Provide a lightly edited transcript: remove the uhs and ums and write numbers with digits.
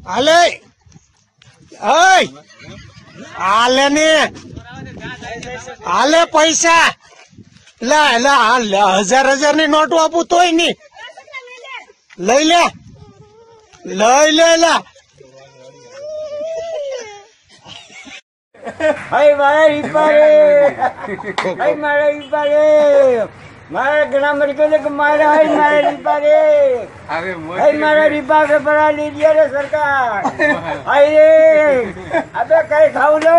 હાલે હાલે ને હાલે પૈસા લા લા 1000 ની નોટો આપું તોય નહી લઈ લે લા મારા ઘણા મરી ગયો મારા રીપા પેપર લીધી રે સરકાર અબે કઈ ખાવું લો